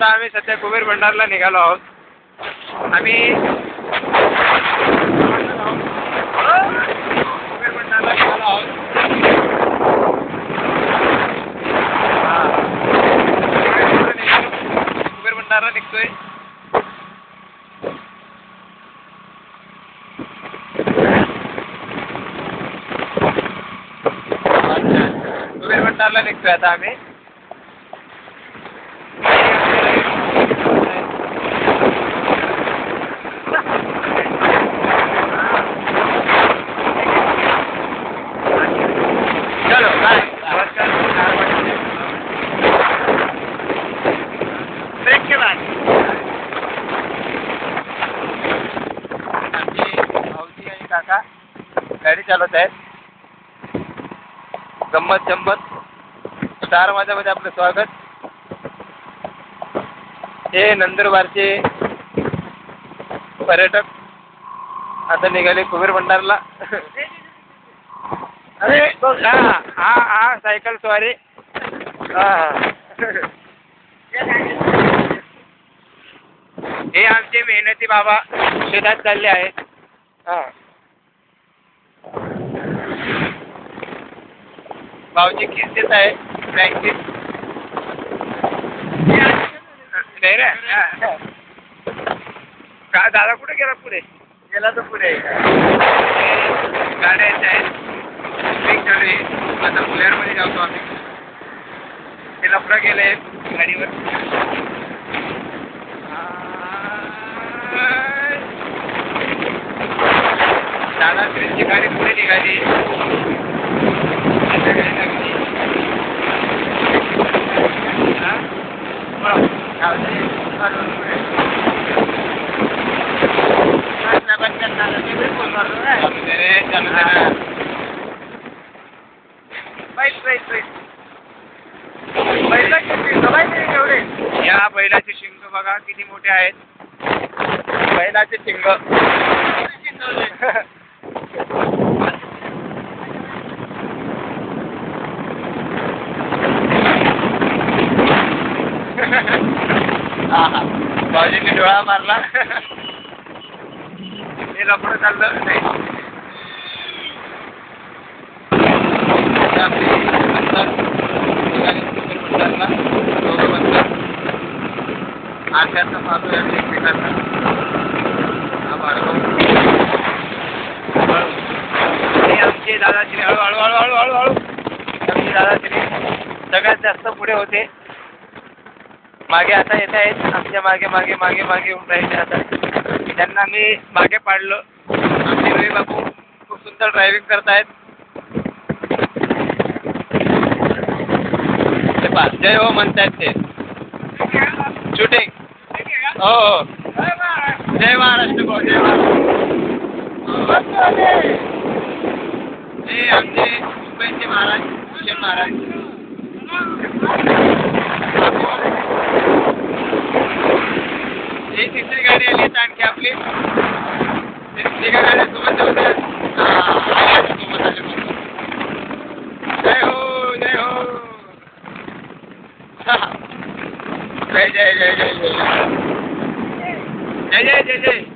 आता आम्ही सध्या कुबेर भंडारला निघालो आहोत. आम्ही कुबेर भंडारला निघालो आहोत. कुबेर भंडारला निघतोय. कुबेर भंडारला निघतोय आता आम्ही. चलो बाय. ब्रेक के बाद आमची भाऊजी आणि काका गाडी चालवत आहेत. गंमत जम्मत स्टार माझ्यामध्ये आपलं स्वागत. हे नंदुरबारचे पर्यटक आता निघाले कुबेर भंडारला. अरे हा हा हा सायकल स्वारी. हे आमचे मेहनती बाबा शेतात चालले आहेत. भाऊजी किस देत आहे बँकेत. नाही रे का दादा कुठे गेला? पुढे गेला तर पुढे गाड्या येत आहेत. आता पुण्यामध्ये जातो आम्ही. ते लफडा गेले गाडीवर. दादा ट्रेनची गाडी पुढे निघाली. या बैलाचे शिंग बघा किती मोठे आहेत. बैलाचे शिंग भाऊजींनी डोळा मारला. हे लफडं चाललं नाही. आठ्याचा पाहतोय आम्ही एकमेकांना. आमचे दादाश्री हळूहळू हळूहळू हळूहळू आमचे दादाश्री सगळ्यात जास्त पुढे होते. मागे आता येत आहेत. आमच्या मागे मागे मागे मागे येऊन राहिले. आता त्यांना मी मागे पाडलं. आमचे रवी बापू खूप सुंदर ड्रायव्हिंग करतायत. जय हो म्हणतायत ते. शूटिंग हो हो. जय महाराष्ट्र भाऊ. जय महाराष्ट्र. हे आमचे मुंबईचे महाराज भूषण महाराज. ही तिसरी गाडी आली आहे आणखी आपली. तिघा गाड्या सोबत होत्या. जय हो जय हो. जय जय जय जय जय जय जय जय जय.